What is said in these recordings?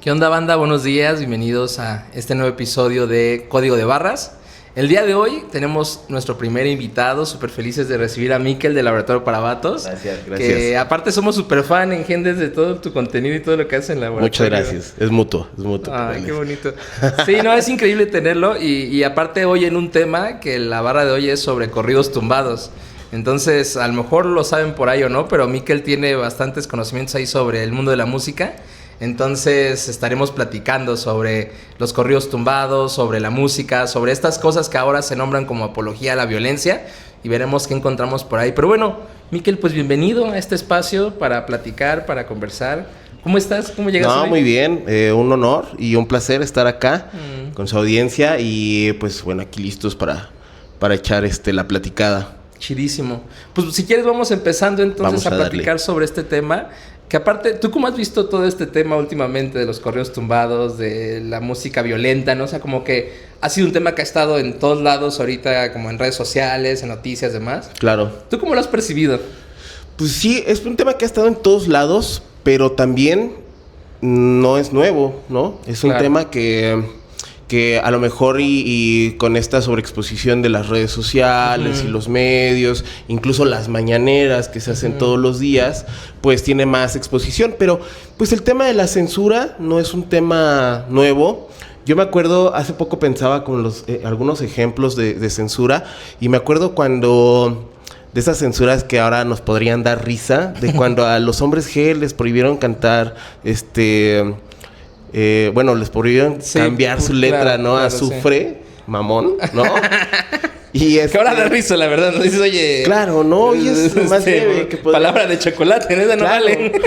¿Qué onda, banda? Buenos días, bienvenidos a este nuevo episodio de Código de Barras. El día de hoy tenemos nuestro primer invitado, súper felices de recibir a Mikel de Laboratorio para Vatos. Gracias. Que aparte somos súper fan en Gendes de todo tu contenido y todo lo que haces en Laboratorio. Muchas gracias, es mutuo. Ay, qué bonito. Sí, no, es increíble tenerlo y aparte hoy en un tema que la barra de hoy es sobre corridos tumbados. Entonces, a lo mejor lo saben por ahí o no, pero Mikel tiene bastantes conocimientos ahí sobre el mundo de la música. Entonces estaremos platicando sobre los corridos tumbados, sobre la música, sobre estas cosas que ahora se nombran como apología a la violencia y veremos qué encontramos por ahí. Pero bueno, Mikel, pues bienvenido a este espacio para platicar, para conversar. ¿Cómo estás? ¿Cómo llegaste hoy? Muy bien, un honor y un placer estar acá con su audiencia y pues bueno, aquí listos para echar la platicada. Chidísimo. Pues si quieres vamos empezando entonces a platicar sobre este tema. Que aparte, ¿tú cómo has visto todo este tema últimamente de los corridos tumbados, de la música violenta, ¿no? O sea, como que ha sido un tema que ha estado en todos lados ahorita, como en redes sociales, en noticias, demás. Claro. ¿Tú cómo lo has percibido? Pues sí, es un tema que ha estado en todos lados, pero también no es nuevo, ¿no? Es un tema que a lo mejor y con esta sobreexposición de las redes sociales y los medios, incluso las mañaneras que se hacen todos los días, pues tiene más exposición. Pero pues el tema de la censura no es un tema nuevo. Yo me acuerdo, hace poco pensaba con algunos ejemplos de censura y me acuerdo cuando... de esas censuras que ahora nos podrían dar risa, de cuando a los hombres G les prohibieron cantar, les prohibieron cambiar su letra, ¿no? Claro, azufre, mamón, ¿no? Y que ahora da risa, la verdad, ¿no? Dices, oye... Claro, ¿no? Y es más leve que palabra de chocolate, ¿no? Esa no vale.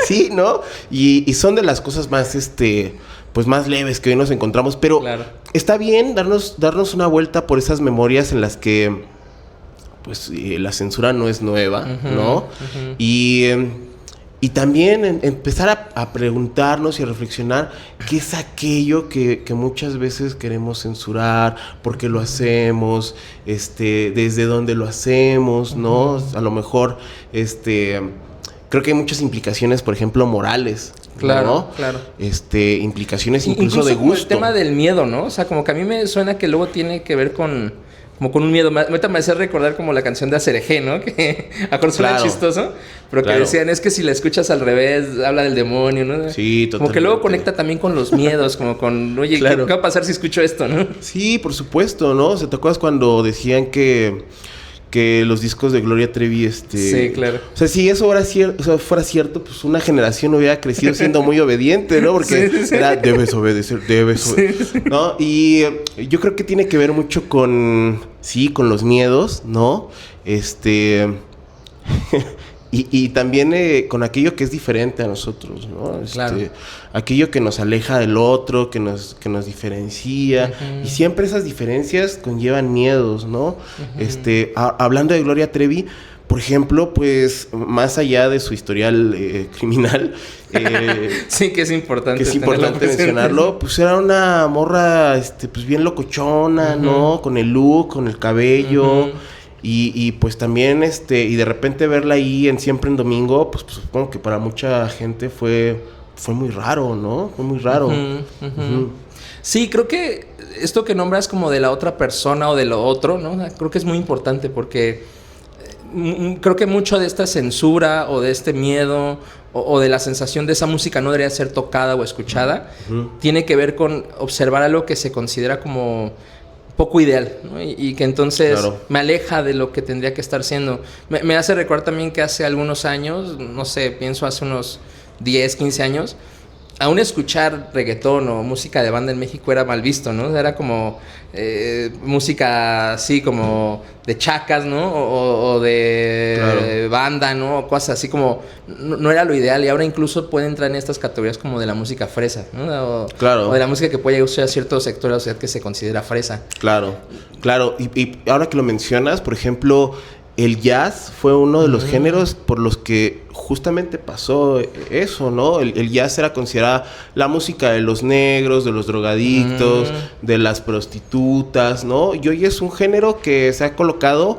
Sí, ¿no? Y son de las cosas más, pues más leves que hoy nos encontramos. Pero está bien darnos una vuelta por esas memorias en las que... pues la censura no es nueva, ¿no? Y también empezar a preguntarnos y a reflexionar qué es aquello que muchas veces queremos censurar, por qué lo hacemos, desde dónde lo hacemos, ¿no? A lo mejor, creo que hay muchas implicaciones, por ejemplo, morales. Claro, ¿no? claro. Implicaciones incluso de gusto. El tema del miedo, ¿no? O sea, como que a mí me suena que luego tiene que ver con un miedo. Ahorita me hace recordar como la canción de Aserejé, ¿no? Que suena chistoso, pero que decían, es que si la escuchas al revés, habla del demonio, ¿no? Sí, totalmente. Como que luego conecta también con los miedos, como con, oye, ¿qué va a pasar si escucho esto, no? Sí, por supuesto, ¿no? ¿Te acuerdas cuando decían que los discos de Gloria Trevi, Sí, claro. O sea, si eso fuera cierto, pues una generación hubiera crecido siendo muy obediente, ¿no? Porque era, debes obedecer, ¿no? Y yo creo que tiene que ver mucho con los miedos, ¿no? Y también con aquello que es diferente a nosotros, ¿no? Aquello que nos aleja del otro, que nos diferencia. Y siempre esas diferencias conllevan miedos, ¿no? Hablando de Gloria Trevi, por ejemplo, pues, más allá de su historial criminal... sí, que es importante. Que es importante mencionarlo. Pues era una morra, pues, bien locochona, ¿no? Con el look, con el cabello... Y pues también, y de repente verla ahí Siempre en Domingo, pues supongo que para mucha gente fue muy raro, ¿no? Fue muy raro. Sí, creo que esto que nombras como de la otra persona o de lo otro, ¿no? Creo que es muy importante porque creo que mucho de esta censura o de este miedo o de la sensación de esa música no debería ser tocada o escuchada, tiene que ver con observar algo que se considera como... poco ideal, ¿no? Y que entonces me aleja de lo que tendría que estar siendo. Me hace recordar también que hace algunos años, no sé, pienso hace unos 10, 15 años, aún escuchar reggaetón o música de banda en México era mal visto, ¿no? Era como música así como de chacas, ¿no? O de banda, ¿no? O cosas así como... No era lo ideal y ahora incluso puede entrar en estas categorías como de la música fresa, ¿no? O de la música que puede usar cierto sector de la sociedad que se considera fresa. Claro. Y ahora que lo mencionas, por ejemplo... el jazz fue uno de los géneros por los que justamente pasó eso, ¿no? El jazz era considerada la música de los negros, de los drogadictos, de las prostitutas, ¿no? Y hoy es un género que se ha colocado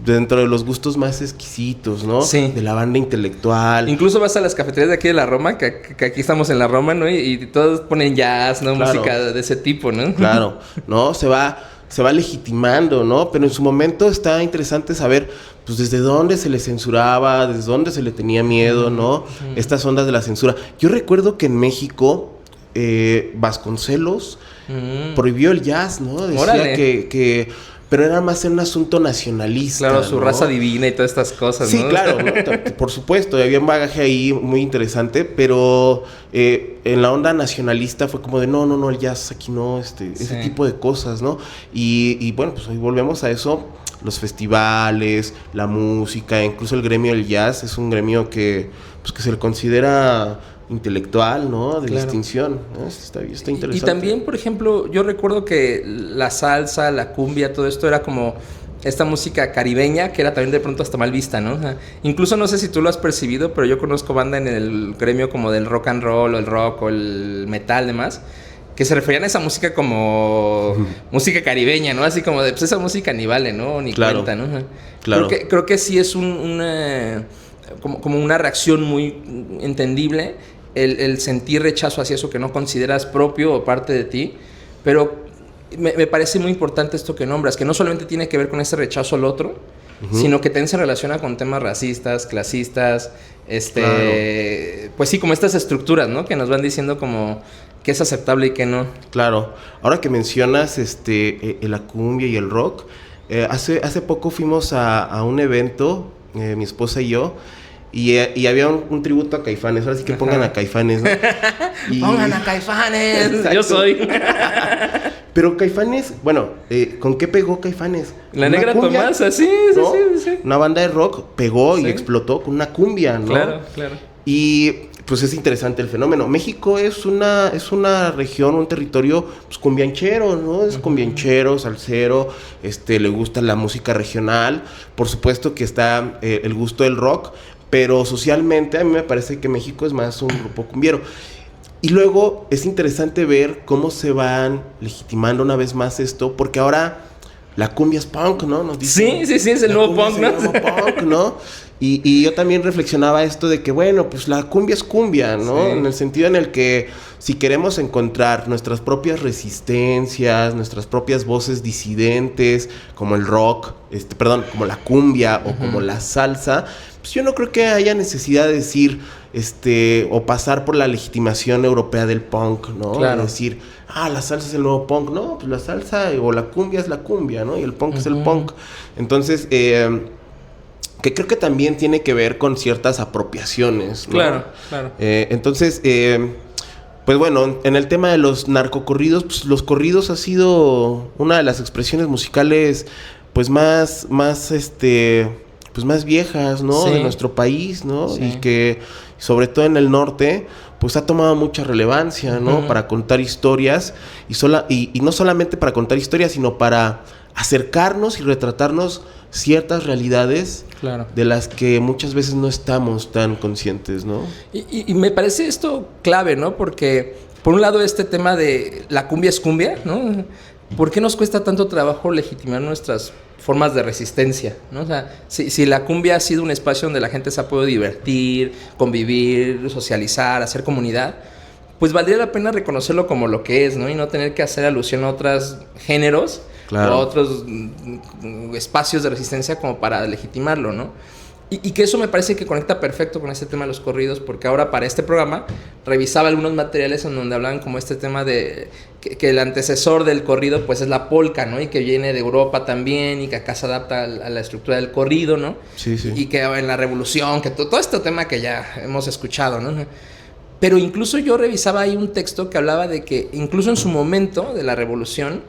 dentro de los gustos más exquisitos, ¿no? Sí. De la banda intelectual. Incluso vas a las cafeterías de aquí de la Roma, que aquí estamos en la Roma, ¿no? Y todos ponen jazz, ¿no? Claro. Música de ese tipo, ¿no? Claro, ¿no? Se va legitimando, ¿no? Pero en su momento está interesante saber, pues, desde dónde se le censuraba, desde dónde se le tenía miedo, ¿no? Estas ondas de la censura. Yo recuerdo que en México, Vasconcelos prohibió el jazz, ¿no? Decía Órale. que pero era más en un asunto nacionalista. Claro, su ¿no? raza divina y todas estas cosas, Sí, ¿no? claro, ¿no? Por supuesto, había un bagaje ahí muy interesante, pero en la onda nacionalista fue como de no, el jazz aquí no, ese tipo de cosas, ¿no? Y bueno, pues hoy volvemos a eso, los festivales, la música, incluso el gremio del jazz es un gremio que se le considera intelectual, ¿no? De distinción, ¿no? Está interesante. Y también, por ejemplo, yo recuerdo que la salsa, la cumbia, todo esto era como esta música caribeña que era también de pronto hasta mal vista, ¿no? O sea, incluso no sé si tú lo has percibido, pero yo conozco banda en el gremio como del rock and roll o el rock o el metal, demás, que se referían a esa música como música caribeña, ¿no? Así como de, pues esa música ni vale, ¿no? Ni claro, cuenta, ¿no? Claro. Creo que sí es como una reacción muy entendible el sentir rechazo hacia eso que no consideras propio o parte de ti, pero me parece muy importante esto que nombras, que no solamente tiene que ver con ese rechazo al otro, sino que también se relaciona con temas racistas, clasistas, claro. Pues sí, como estas estructuras, ¿no? Que nos van diciendo como qué es aceptable y qué no. Claro. Ahora que mencionas la cumbia y el rock, hace poco fuimos a un evento, mi esposa y yo, y había un tributo a Caifanes. Ahora sí que pongan a Caifanes, ¿no? ¡Pongan a Caifanes! Yo soy. Pero Caifanes, bueno, ¿con qué pegó Caifanes? La Negra cumbia, Tomasa, sí. Una banda de rock pegó y explotó con una cumbia, ¿no? Claro. Y pues es interesante el fenómeno. México es una región, un territorio pues cumbianchero, ¿no? Es cumbianchero, salsero, le gusta la música regional. Por supuesto que está el gusto del rock, pero socialmente a mí me parece que México es más un grupo cumbiero. Y luego es interesante ver cómo se van legitimando una vez más esto, porque ahora la cumbia es punk, ¿no? Nos dicen, sí, es el nuevo punk, ¿no? Punk, ¿no? Y yo también reflexionaba esto de que, bueno, pues la cumbia es cumbia, ¿no? Sí. En el sentido en el que si queremos encontrar nuestras propias resistencias, nuestras propias voces disidentes, como el rock, como la cumbia o como la salsa, pues yo no creo que haya necesidad de decir, o pasar por la legitimación europea del punk, ¿no? Claro. De decir, la salsa es el nuevo punk. No, pues la salsa o la cumbia es la cumbia, ¿no? Y el punk es el punk. Entonces, que creo que también tiene que ver con ciertas apropiaciones, ¿no? Claro. Entonces, pues bueno, en el tema de los narcocorridos, pues los corridos ha sido una de las expresiones musicales, pues más viejas, ¿no? Sí. De nuestro país, ¿no? Sí. Y que, sobre todo en el norte, pues ha tomado mucha relevancia, ¿no? Para contar historias, y no solamente para contar historias, sino para acercarnos y retratarnos ciertas realidades, claro, de las que muchas veces no estamos tan conscientes, ¿no? Y me parece esto clave, ¿no? Porque, por un lado, este tema de la cumbia es cumbia, ¿no? ¿Por qué nos cuesta tanto trabajo legitimar nuestras formas de resistencia, ¿no? O sea, si la cumbia ha sido un espacio donde la gente se ha podido divertir, convivir, socializar, hacer comunidad, pues valdría la pena reconocerlo como lo que es, ¿no? Y no tener que hacer alusión a otros géneros, claro, o a otros espacios de resistencia como para legitimarlo, ¿no? Y que eso me parece que conecta perfecto con este tema de los corridos, porque ahora para este programa revisaba algunos materiales en donde hablaban como este tema de que el antecesor del corrido pues es la polka, ¿no? Y que viene de Europa también y que acá se adapta a la estructura del corrido, ¿no? Sí. Y que en la revolución, que todo este tema que ya hemos escuchado, ¿no? Pero incluso yo revisaba ahí un texto que hablaba de que incluso en su momento de la revolución,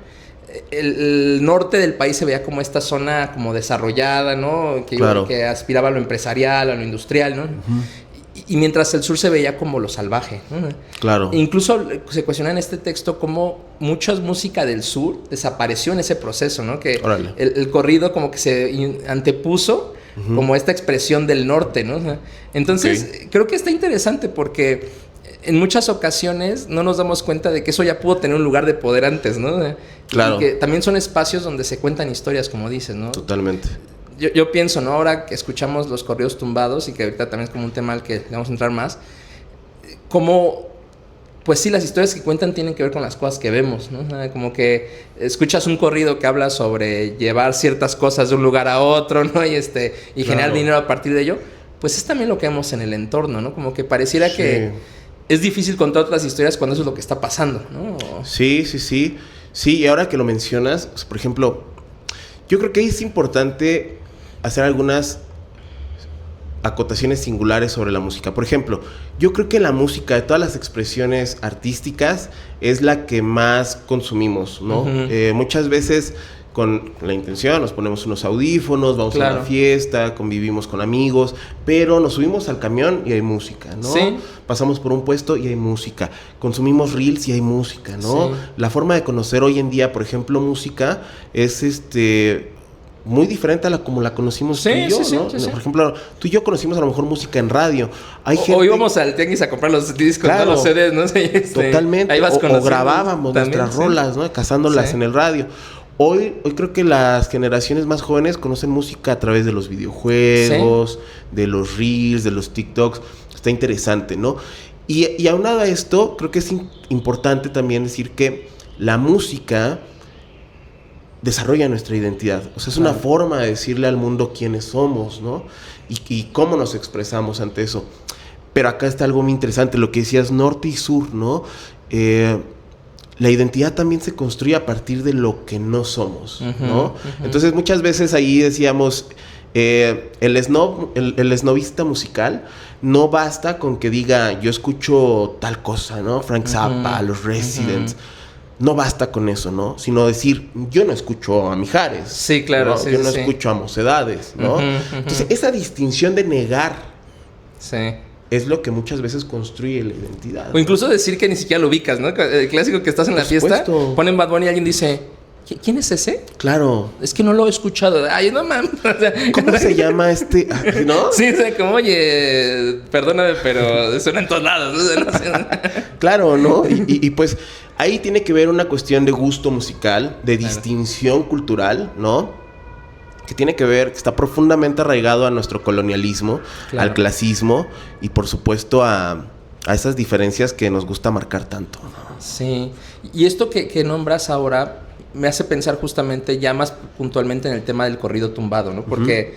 el norte del país se veía como esta zona como desarrollada, ¿no? Que aspiraba a lo empresarial, a lo industrial, ¿no? Y mientras el sur se veía como lo salvaje, ¿no? Claro. Incluso se cuestiona en este texto cómo mucha música del sur desapareció en ese proceso, ¿no? Que el corrido como que se antepuso como esta expresión del norte, ¿no? Entonces, creo que está interesante porque en muchas ocasiones no nos damos cuenta de que eso ya pudo tener un lugar de poder antes, ¿no? Claro. Y que también son espacios donde se cuentan historias, como dices, ¿no? Totalmente. yo pienso, ¿no? Ahora que escuchamos los corridos tumbados y que ahorita también es como un tema al que vamos a entrar más, como, pues sí, las historias que cuentan tienen que ver con las cosas que vemos, ¿no? O sea, como que escuchas un corrido que habla sobre llevar ciertas cosas de un lugar a otro, ¿no? Y generar dinero a partir de ello, pues es también lo que vemos en el entorno, ¿no? Como que pareciera que es difícil contar otras historias cuando eso es lo que está pasando, ¿no? Sí. Sí, y ahora que lo mencionas, pues, por ejemplo, yo creo que es importante hacer algunas acotaciones singulares sobre la música. Por ejemplo, yo creo que la música de todas las expresiones artísticas es la que más consumimos, ¿no? Muchas veces con la intención nos ponemos unos audífonos, vamos a una fiesta, convivimos con amigos, pero nos subimos al camión y hay música, ¿no? Sí. Pasamos por un puesto y hay música. Consumimos reels y hay música, ¿no? Sí. La forma de conocer hoy en día, por ejemplo, música es muy diferente a como la conocimos tú y yo, ¿no? Sí. Por ejemplo, tú y yo conocimos a lo mejor música en radio. O íbamos al tianguis a comprar los discos, ¿no? Los CDs, ¿no? Totalmente. Ahí vas o grabábamos también, nuestras rolas, ¿no? Cazándolas en el radio. Hoy creo que las generaciones más jóvenes conocen música a través de los videojuegos, de los reels, de los TikToks. Está interesante, ¿no? Y aunado a esto, creo que es importante también decir que la música desarrolla nuestra identidad. O sea, es una forma de decirle al mundo quiénes somos, ¿no? Y cómo nos expresamos ante eso. Pero acá está algo muy interesante, lo que decías, norte y sur, ¿no? La identidad también se construye a partir de lo que no somos, ¿no? Entonces, muchas veces ahí decíamos, el snobista musical no basta con que diga, yo escucho tal cosa, ¿no? Frank Zappa, los Residents. No basta con eso, ¿no? Sino decir, yo no escucho a Mijares. Sí, claro. ¿no? Yo no escucho a Mocedades, ¿no? Entonces, esa distinción de negar es lo que muchas veces construye la identidad. O incluso decir que ni siquiera lo ubicas, ¿no? El clásico que estás en la fiesta, ponen Bad Bunny y alguien dice, ¿quién es ese? Claro. Es que no lo he escuchado. Ay, no mames. O sea, ¿cómo se llama ¿no? Sí, o sea, como, oye, perdóname, pero suena en todos lados. No sé. Claro, ¿no? Y pues ahí tiene que ver una cuestión de gusto musical, de distinción cultural, ¿no? Que tiene que ver, que está profundamente arraigado a nuestro colonialismo, al clasismo y por supuesto a esas diferencias que nos gusta marcar tanto, ¿no? Sí, y esto que nombras ahora me hace pensar justamente ya más puntualmente en el tema del corrido tumbado, ¿no? Porque,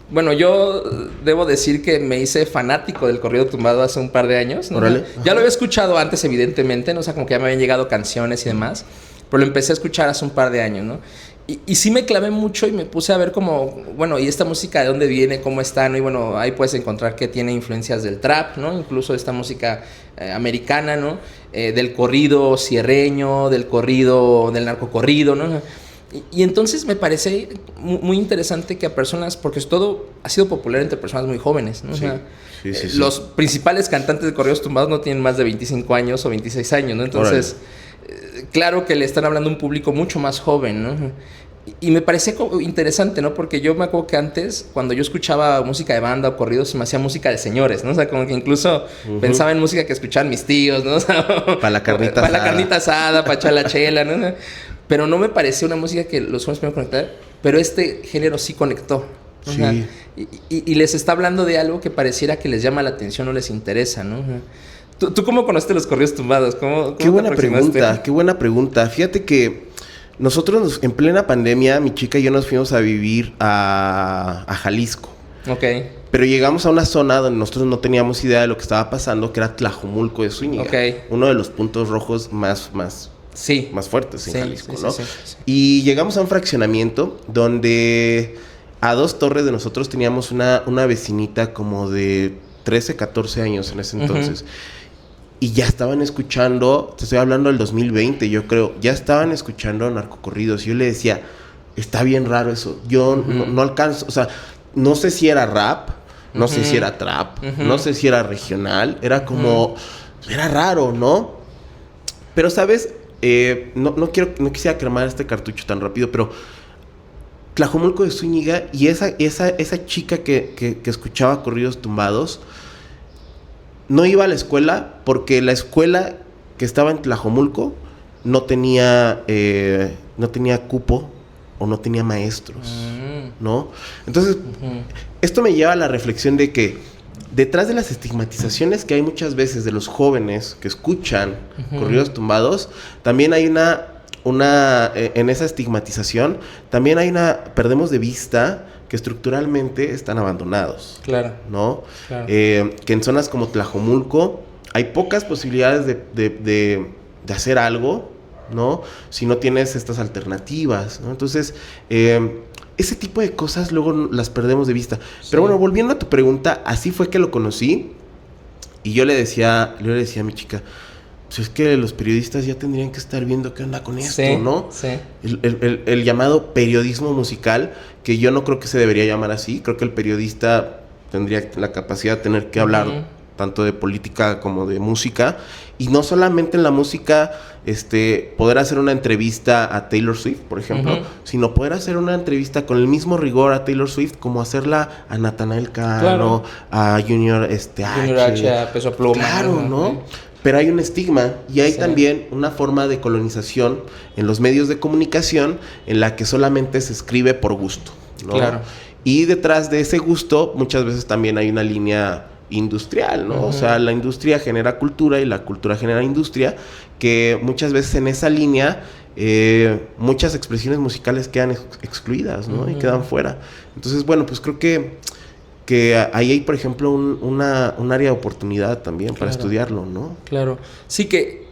bueno, yo debo decir que me hice fanático del corrido tumbado hace un par de años, ¿no? Ya lo había escuchado antes, evidentemente, ¿no? O sea, como que ya me habían llegado canciones y demás, pero lo empecé a escuchar hace un par de años, ¿no? Y sí me clavé mucho y me puse a ver como, bueno, ¿y esta música de dónde viene? ¿Cómo está? ¿No? Y bueno, ahí puedes encontrar que tiene influencias del trap, ¿no? Incluso esta música americana, ¿no? Del corrido sierreño, del narcocorrido, ¿no? Y entonces me parece muy interesante que a personas, porque todo ha sido popular entre personas muy jóvenes, ¿no? Sí. O sea, los principales cantantes de corridos tumbados no tienen más de 25 años o 26 años, ¿no? Entonces, claro que le están hablando a un público mucho más joven, ¿no? Y me parece interesante, ¿no? Porque yo me acuerdo que antes, cuando yo escuchaba música de banda o corridos, se me hacía música de señores, ¿no? O sea, como que incluso pensaba en música que escuchaban mis tíos, ¿no? O sea, para la carnita asada. Para la carnita asada, para echar la chela, ¿no? Pero no me parecía una música que los jóvenes pudieran conectar, pero este género sí conectó. O sea, y les está hablando de algo que pareciera que les llama la atención o les interesa, ¿no? ¿Tú cómo conociste los corridos tumbados? Qué buena pregunta. Fíjate que nosotros en plena pandemia, mi chica y yo nos fuimos a vivir a Jalisco. Ok. Pero llegamos a una zona donde nosotros no teníamos idea de lo que estaba pasando, que era Tlajomulco de Zúñiga. Okay. Uno de los puntos rojos más fuertes en Jalisco, ¿no? Sí. Y llegamos a un fraccionamiento donde a 2 torres de nosotros teníamos una vecinita como de 13, 14 años en ese entonces. Y ya estaban escuchando, te estoy hablando del 2020, yo creo, ya estaban escuchando narcocorridos. Y yo le decía, está bien raro eso. Yo no alcanzo, o sea, no sé si era rap, no sé si era trap, no sé si era regional, era como, era raro, ¿no? Pero, ¿sabes? No quisiera cremar este cartucho tan rápido, pero Tlajomulco de Zúñiga y esa chica que escuchaba corridos tumbados no iba a la escuela porque la escuela que estaba en Tlajomulco no tenía cupo o no tenía maestros, ¿no? Entonces, esto me lleva a la reflexión de que detrás de las estigmatizaciones que hay muchas veces de los jóvenes que escuchan corridos tumbados, también hay en esa estigmatización, también perdemos de vista que estructuralmente están abandonados. Claro. ¿No? Claro. Que en zonas como Tlajomulco hay pocas posibilidades de hacer algo, ¿no? Si no tienes estas alternativas, ¿no? Entonces, ese tipo de cosas luego las perdemos de vista. Sí. Pero bueno, volviendo a tu pregunta, así fue que lo conocí. Y yo le decía a mi chica, pues es que los periodistas ya tendrían que estar viendo qué onda con esto, sí, ¿no? Sí. El llamado periodismo musical, que yo no creo que se debería llamar así. Creo que el periodista tendría la capacidad de tener que hablar tanto de política como de música. Y no solamente en la música, poder hacer una entrevista a Taylor Swift, por ejemplo, sino poder hacer una entrevista con el mismo rigor a Taylor Swift como hacerla a Natanael Cano, a Junior H, a Peso Pluma. Claro, ¿no? Pero hay un estigma y hay también una forma de colonización en los medios de comunicación en la que solamente se escribe por gusto, ¿no? Claro. Y detrás de ese gusto muchas veces también hay una línea industrial, ¿no? O sea, la industria genera cultura y la cultura genera industria, que muchas veces en esa línea muchas expresiones musicales quedan excluidas, ¿no? Y quedan fuera. Entonces, bueno, pues creo que ahí hay, por ejemplo, un área de oportunidad también para estudiarlo, ¿no? Claro. Sí, que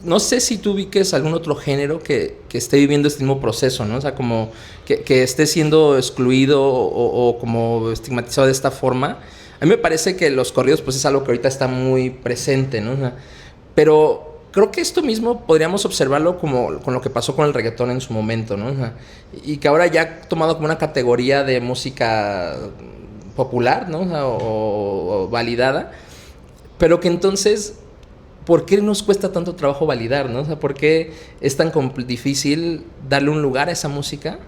no sé si tú ubiques algún otro género que esté viviendo este mismo proceso, ¿no? O sea, como que esté siendo excluido o como estigmatizado de esta forma. A mí me parece que los corridos pues es algo que ahorita está muy presente, ¿no? O sea, pero creo que esto mismo podríamos observarlo como con lo que pasó con el reggaetón en su momento, ¿no? O sea, y que ahora ya ha tomado como una categoría de música popular, ¿no? O sea, o validada, pero que entonces, ¿por qué nos cuesta tanto trabajo validar, no? O sea, ¿por qué es tan difícil darle un lugar a esa música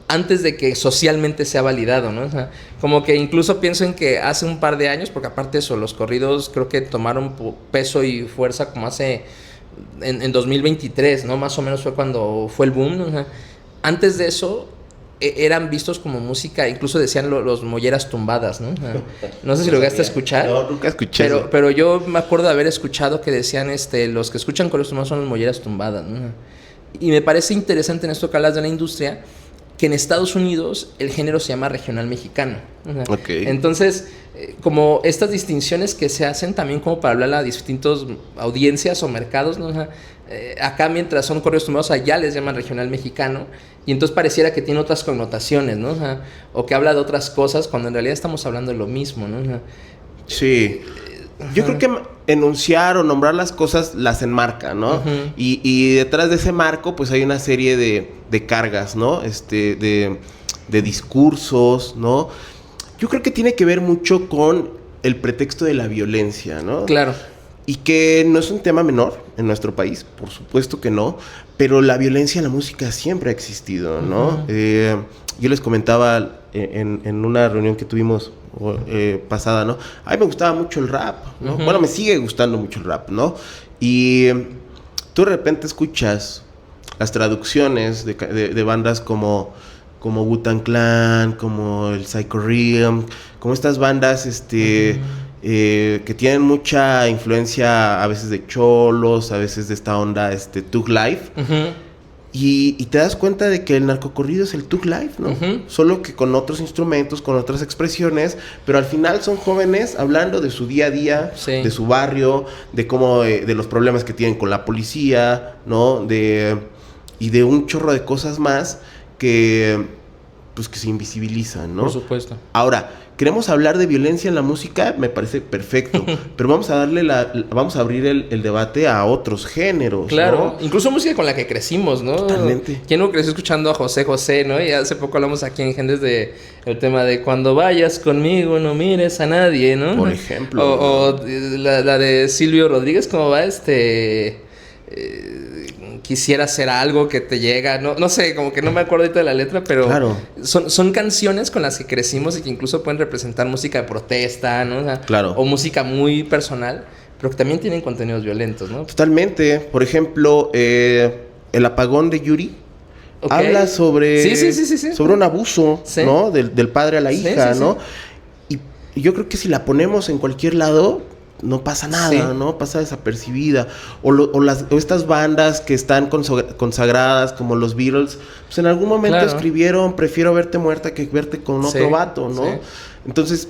antes de que socialmente sea validado, ¿no? O sea, como que incluso pienso en que hace un par de años, porque aparte de eso, los corridos creo que tomaron peso y fuerza como hace en 2023, ¿no? Más o menos fue cuando fue el boom, ¿no? O sea, antes de eso eran vistos como música, incluso decían los molleras tumbadas, ¿no? O sea, no sé si lo llegaste a escuchar. No, nunca escuché. Pero yo me acuerdo de haber escuchado que decían, los que escuchan corridos tumbados son las molleras tumbadas, ¿no? Y me parece interesante en esto que hablas de la industria, que en Estados Unidos el género se llama regional mexicano. Okay. Entonces, como estas distinciones que se hacen también como para hablar a distintas audiencias o mercados, ¿no? Acá mientras son corridos tumbados allá les llaman regional mexicano y entonces pareciera que tiene otras connotaciones, ¿no? O que habla de otras cosas cuando en realidad estamos hablando de lo mismo, ¿no? Sí. Yo creo que enunciar o nombrar las cosas las enmarca, ¿no? Y detrás de ese marco, pues hay una serie de cargas, ¿no? De discursos, ¿no? Yo creo que tiene que ver mucho con el pretexto de la violencia, ¿no? Claro. Y que no es un tema menor en nuestro país, por supuesto que no, pero la violencia en la música siempre ha existido, ¿no? Yo les comentaba en una reunión que tuvimos pasada, ¿no? A mí me gustaba mucho el rap, ¿no? Bueno, me sigue gustando mucho el rap, ¿no? Y tú de repente escuchas las traducciones de bandas como Wu-Tang Clan, como el Psycho Realm, como estas bandas que tienen mucha influencia a veces de cholos, a veces de esta onda Thug Life. Y te das cuenta de que el narcocorrido es el Thug Life, ¿no? Solo que con otros instrumentos, con otras expresiones, pero al final son jóvenes hablando de su día a día, de su barrio, de cómo, de los problemas que tienen con la policía, ¿no? Y de un chorro de cosas más que se invisibilizan, ¿no? Por supuesto. Ahora, queremos hablar de violencia en la música, me parece perfecto, pero vamos a abrir el debate a otros géneros, claro, ¿no? Incluso música con la que crecimos, ¿no? Totalmente. ¿Quién no creció escuchando a José José, no? Y hace poco hablamos aquí en Gendes de el tema de cuando vayas conmigo no mires a nadie, ¿no? Por ejemplo. O la de Silvio Rodríguez, ¿cómo va? Quisiera hacer algo que te llega, no sé, como que no me acuerdo ahorita de la letra, pero claro. son canciones con las que crecimos y que incluso pueden representar música de protesta, ¿no? O sea, claro. O música muy personal, pero que también tienen contenidos violentos, ¿no? Totalmente. Por ejemplo, el apagón de Yuri Okay. Habla sobre, sí. sobre un abuso, ¿no? Del padre a la hija, ¿no? Y yo creo que si la ponemos en cualquier lado, no pasa nada, ¿no? Pasa desapercibida. O estas bandas que están consagradas, como los Beatles, pues en algún momento escribieron, prefiero verte muerta que verte con otro vato, ¿no? Sí. Entonces,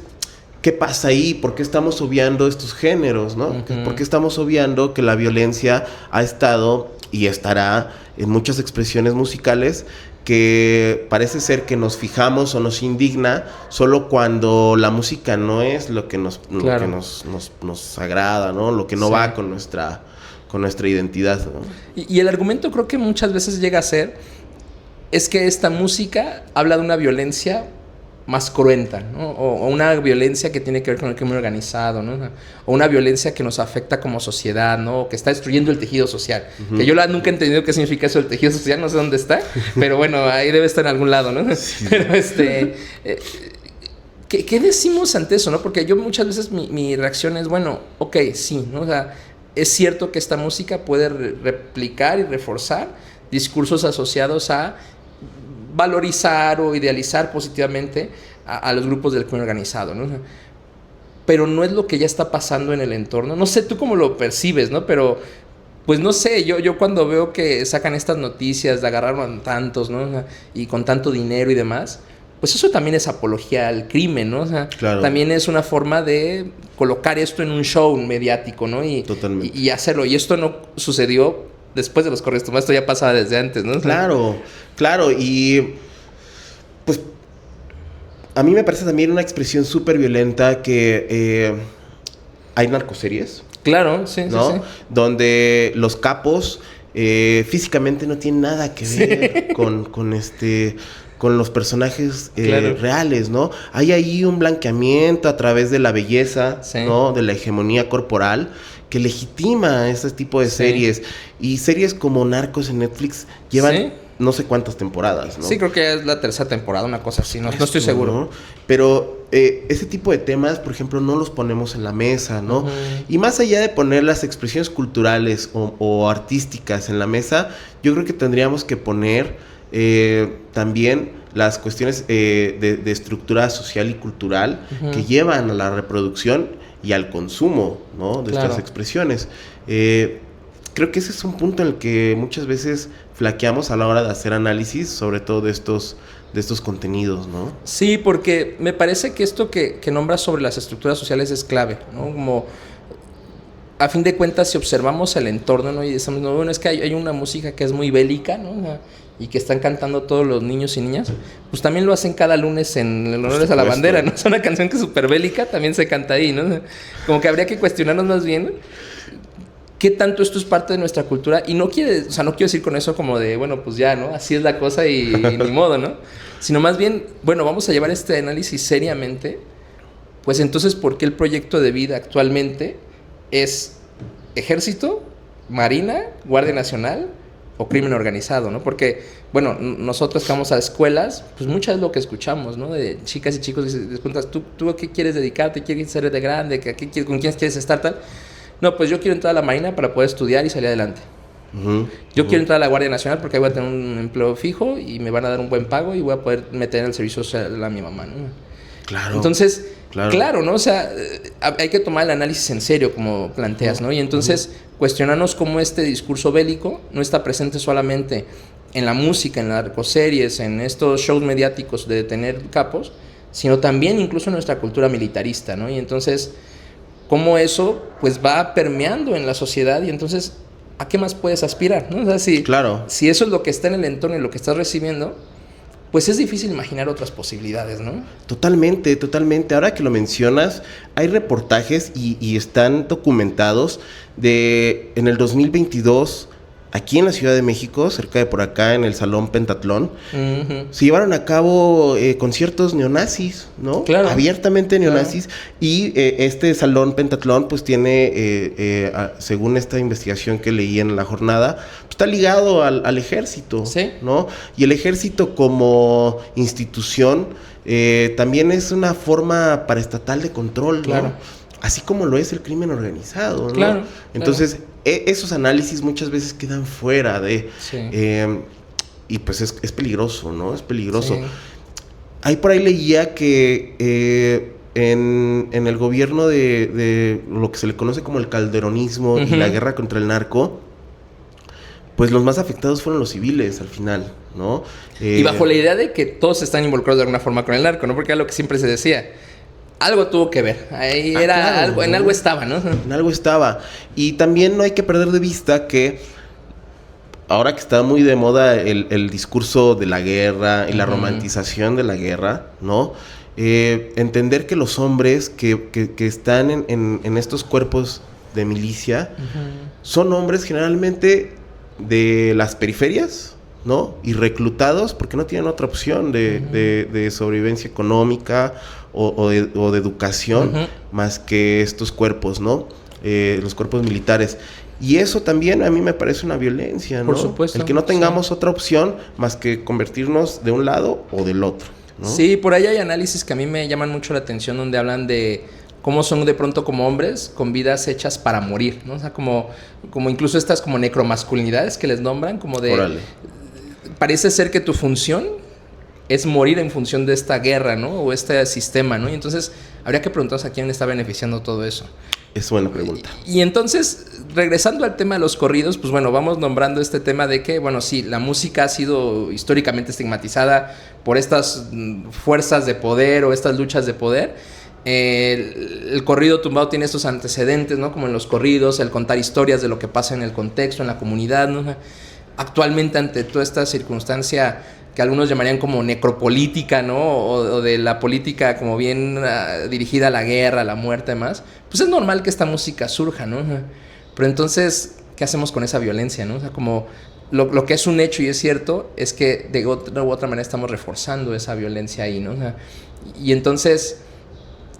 ¿qué pasa ahí? ¿Por qué estamos obviando estos géneros, no? Uh-huh. ¿Por qué estamos obviando que la violencia ha estado y estará en muchas expresiones musicales, que parece ser que nos fijamos o nos indigna solo cuando la música no es lo que nos agrada, ¿no? Lo que no va con nuestra identidad, ¿no? Y el argumento creo que muchas veces llega a ser es que esta música habla de una violencia más cruenta, ¿no? O una violencia que tiene que ver con el crimen organizado, ¿no? O una violencia que nos afecta como sociedad, ¿no? Que está destruyendo el tejido social. Uh-huh. Que yo nunca he entendido qué significa eso del tejido social, no sé dónde está, pero bueno, ahí debe estar en algún lado, ¿no? Sí. Pero ¿qué decimos ante eso, no? Porque yo muchas veces mi reacción es, bueno, ok, sí, ¿no? O sea, es cierto que esta música puede replicar y reforzar discursos asociados a valorizar o idealizar positivamente a los grupos del crimen organizado, ¿no? Pero no es lo que ya está pasando en el entorno. No sé tú cómo lo percibes, ¿no? Pero, pues no sé, yo cuando veo que sacan estas noticias de agarraron a tantos, ¿no? Y con tanto dinero y demás, pues eso también es apología al crimen, ¿no? O sea, también es una forma de colocar esto en un show mediático, ¿no? Totalmente. Y hacerlo. Y esto no sucedió después de los correos tumbados, esto ya pasaba desde antes, ¿no? Claro, y pues a mí me parece también una expresión súper violenta que hay narcoseries. Claro, sí, ¿no? Sí. Donde los capos físicamente no tienen nada que ver con los personajes reales, ¿no? Hay ahí un blanqueamiento a través de la belleza, ¿no? De la hegemonía corporal, que legitima ese tipo de series. Y series como Narcos en Netflix llevan no sé cuántas temporadas, ¿no? Sí, creo que es la tercera temporada, una cosa así, no estoy seguro. ¿No? Pero ese tipo de temas, por ejemplo, no los ponemos en la mesa, ¿no? Uh-huh. Y más allá de poner las expresiones culturales o artísticas en la mesa, yo creo que tendríamos que poner también las cuestiones de estructura social y cultural que llevan a la reproducción y al consumo, ¿no? De estas expresiones. Creo que ese es un punto en el que muchas veces flaqueamos a la hora de hacer análisis, sobre todo de estos contenidos, ¿no? Sí, porque me parece que esto que nombras sobre las estructuras sociales es clave, ¿no? Como, a fin de cuentas, si observamos el entorno, ¿no? Y decimos, no, bueno, es que hay una música que es muy bélica, ¿no? Y que están cantando todos los niños y niñas, pues también lo hacen cada lunes en el honores a la bandera, ¿no? Es una canción que es súper bélica, también se canta ahí, ¿no? Como que habría que cuestionarnos más bien qué tanto esto es parte de nuestra cultura. Y no quiero decir con eso como de, bueno, pues ya, ¿no? Así es la cosa y ni modo, ¿no? Sino más bien, bueno, vamos a llevar este análisis seriamente. Pues entonces, ¿por qué el proyecto de vida actualmente es Ejército, Marina, Guardia Nacional o crimen organizado, ¿no? Porque, bueno, nosotros que vamos a escuelas, pues muchas es lo que escuchamos, ¿no? De chicas y chicos, les preguntas, ¿tú a qué quieres dedicarte? ¿Quieres ser de grande? ¿Con quién quieres estar tal? No, pues yo quiero entrar a la Marina para poder estudiar y salir adelante. Yo quiero entrar a la Guardia Nacional porque ahí voy a tener un empleo fijo y me van a dar un buen pago y voy a poder meter en el servicio social a mi mamá, ¿no? Claro. Entonces, claro, ¿no? O sea, hay que tomar el análisis en serio, como planteas, ¿no? Y entonces cuestionarnos cómo este discurso bélico no está presente solamente en la música, en las narcoseries, en estos shows mediáticos de detener capos, sino también incluso en nuestra cultura militarista, ¿no? Y entonces, cómo eso pues va permeando en la sociedad y entonces, ¿a qué más puedes aspirar, no? O sea, si eso es lo que está en el entorno y lo que estás recibiendo, pues es difícil imaginar otras posibilidades, ¿no? Totalmente. Ahora que lo mencionas, hay reportajes y están documentados en el 2022, aquí en la Ciudad de México, cerca de por acá, en el Salón Pentatlón, se llevaron a cabo conciertos neonazis, ¿no? Claro. Abiertamente neonazis. Claro. Y este Salón Pentatlón, pues tiene, según esta investigación que leí en la jornada, pues está ligado al ejército, ¿no? Y el ejército como institución también es una forma paraestatal de control, ¿no? Así como lo es el crimen organizado, ¿no? Claro. Entonces, esos análisis muchas veces quedan fuera de... y pues es peligroso, ¿no? Es peligroso. Sí. Ahí por ahí leía que en el gobierno de lo que se le conoce como el calderonismo y la guerra contra el narco, pues los más afectados fueron los civiles al final, ¿no? Y bajo la idea de que todos están involucrados de alguna forma con el narco, ¿no? Porque era lo que siempre se decía. Algo tuvo que ver. Ahí era claro, algo, ¿no? En algo estaba, ¿no? En algo estaba. Y también no hay que perder de vista que ahora que está muy de moda el discurso de la guerra y la romantización de la guerra, ¿no? Entender que los hombres que están en estos cuerpos de milicia son hombres generalmente de las periferias, ¿no? Y reclutados porque no tienen otra opción de sobrevivencia económica o de educación más que estos cuerpos, ¿no? Los cuerpos militares. Y eso también a mí me parece una violencia, ¿no? Por supuesto. El que no tengamos otra opción más que convertirnos de un lado o del otro, ¿no? Sí, por ahí hay análisis que a mí me llaman mucho la atención donde hablan de cómo son de pronto como hombres con vidas hechas para morir, ¿no? O sea, como incluso estas como necromasculinidades que les nombran, como de... Órale. Parece ser que tu función es morir en función de esta guerra, ¿no? O este sistema, ¿no? Y entonces habría que preguntarnos a quién está beneficiando todo eso. Es buena pregunta. Y entonces, regresando al tema de los corridos, pues bueno, vamos nombrando este tema de que, bueno, sí, la música ha sido históricamente estigmatizada por estas fuerzas de poder o estas luchas de poder. El corrido tumbado tiene estos antecedentes, ¿no? Como en los corridos, el contar historias de lo que pasa en el contexto, en la comunidad, ¿no? Actualmente, ante toda esta circunstancia que algunos llamarían como necropolítica, ¿no? O de la política como bien dirigida a la guerra, a la muerte, más, pues es normal que esta música surja, ¿no? Pero entonces, ¿qué hacemos con esa violencia, no? O sea, como lo que es un hecho y es cierto es que de otra u otra manera estamos reforzando esa violencia ahí, ¿no? O sea, y entonces,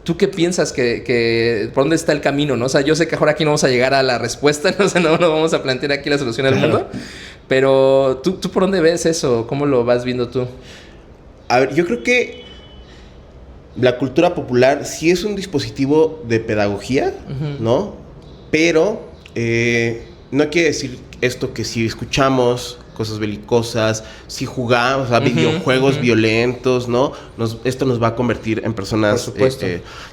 ¿tú qué piensas por dónde está el camino, no? O sea, yo sé que ahora aquí no vamos a llegar a la respuesta, ¿no? O sea, no vamos a plantear aquí la solución al mundo. Pero, ¿tú por dónde ves eso? ¿Cómo lo vas viendo tú? A ver, yo creo que la cultura popular sí es un dispositivo de pedagogía, ¿no? Pero no quiere decir esto que si escuchamos cosas belicosas, si jugamos a videojuegos violentos, ¿no? Esto nos va a convertir en personas... Por supuesto.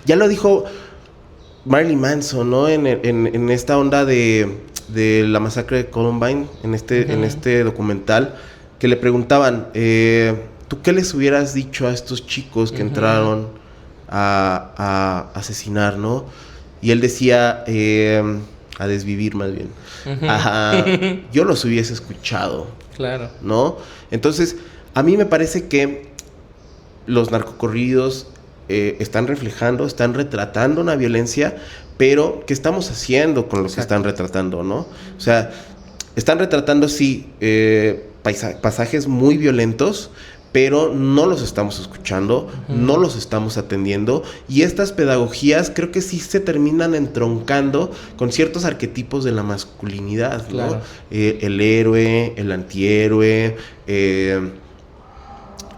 Ya lo dijo Marilyn Manson, ¿no? En esta onda de la masacre de Columbine, en este documental, que le preguntaban, ¿tú qué les hubieras dicho a estos chicos que entraron a asesinar, ¿no? Y él decía, a desvivir más bien. Yo los hubiese escuchado. Claro. ¿No? Entonces, a mí me parece que los narcocorridos están retratando una violencia, pero ¿qué estamos haciendo con lo que están retratando, no? O sea, están retratando, sí, pasajes muy violentos, pero no los estamos escuchando, no los estamos atendiendo, y estas pedagogías creo que sí se terminan entroncando con ciertos arquetipos de la masculinidad, ¿no? Claro. El héroe, el antihéroe,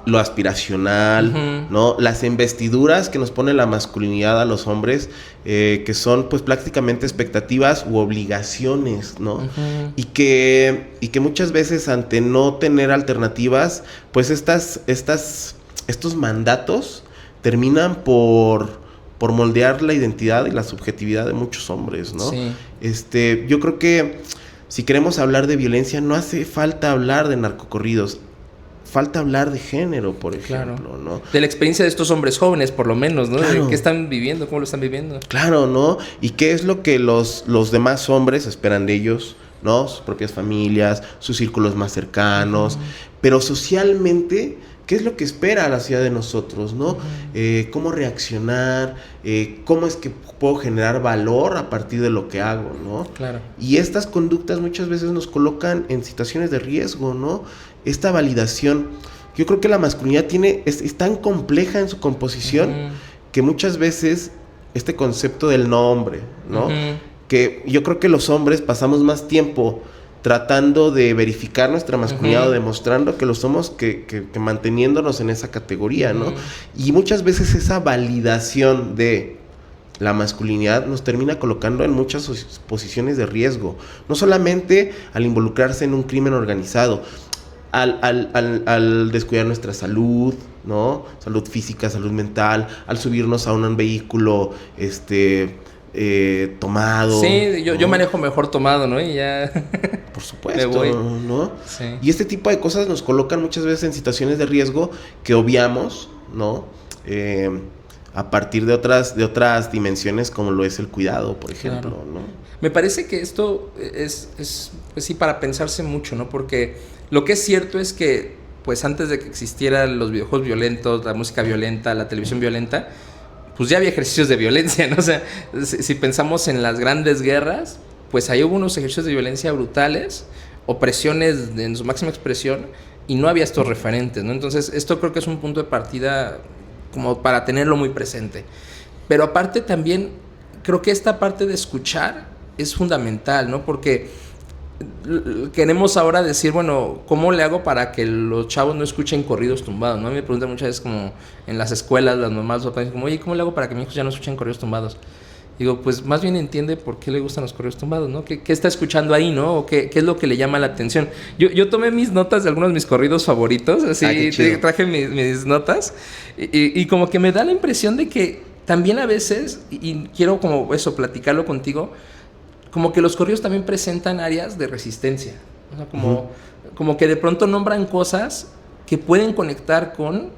lo aspiracional, ¿no? Las investiduras que nos pone la masculinidad a los hombres, que son pues prácticamente expectativas u obligaciones, ¿no? Y que muchas veces ante no tener alternativas, pues estos mandatos terminan por moldear la identidad y la subjetividad de muchos hombres, ¿no? Sí. Yo creo que si queremos hablar de violencia, no hace falta hablar de narcocorridos. Falta hablar de género, por ejemplo, ¿no? De la experiencia de estos hombres jóvenes, por lo menos, ¿no? Claro. De qué están viviendo, cómo lo están viviendo. Claro, ¿no? Y qué es lo que los demás hombres esperan de ellos, ¿no? Sus propias familias, sus círculos más cercanos. Pero socialmente, ¿qué es lo que espera la sociedad de nosotros, ¿no? ¿Cómo reaccionar? ¿Cómo es que puedo generar valor a partir de lo que hago, ¿no? Claro. Y estas conductas muchas veces nos colocan en situaciones de riesgo, ¿no? Esta validación, yo creo que la masculinidad es tan compleja en su composición que muchas veces este concepto del nombre, ¿no? Que yo creo que los hombres pasamos más tiempo tratando de verificar nuestra masculinidad o demostrando que lo somos que manteniéndonos en esa categoría, ¿no? Y muchas veces esa validación de la masculinidad nos termina colocando en muchas posiciones de riesgo, no solamente al involucrarse en un crimen organizado. al descuidar nuestra salud, ¿no? Salud física, salud mental, al subirnos a un vehículo, tomado. Sí, yo ¿no? manejo mejor tomado, ¿no? Y ya... Por supuesto, me voy. ¿no? Sí. Y este tipo de cosas nos colocan muchas veces en situaciones de riesgo que obviamos, ¿no? A partir de otras dimensiones como lo es el cuidado, por ejemplo, Claro. ¿no? Me parece que esto es pues sí, para pensarse mucho, ¿no? Porque lo que es cierto es que, pues antes de que existieran los videojuegos violentos, la música violenta, la televisión violenta, pues ya había ejercicios de violencia, ¿no? O sea, si pensamos en las grandes guerras, pues ahí hubo unos ejercicios de violencia brutales, opresiones en su máxima expresión, y no había estos referentes, ¿no? Entonces, esto creo que es un punto de partida como para tenerlo muy presente. Pero aparte también, creo que esta parte de escuchar es fundamental, ¿no? Porque queremos ahora decir, bueno, ¿cómo le hago para que los chavos no escuchen corridos tumbados? ¿No? A mí me preguntan muchas veces como en las escuelas, las mamás, los papás, como, oye, ¿cómo le hago para que mis hijos ya no escuchen corridos tumbados? Digo, pues más bien entiende por qué le gustan los corridos tumbados, ¿no? ¿Qué está escuchando ahí, no? ¿O qué es lo que le llama la atención? Yo tomé mis notas de algunos de mis corridos favoritos, así traje mis notas, y como que me da la impresión de que también a veces, y quiero como eso, platicarlo contigo, como que los corridos también presentan áreas de resistencia. O sea, como que de pronto nombran cosas que pueden conectar con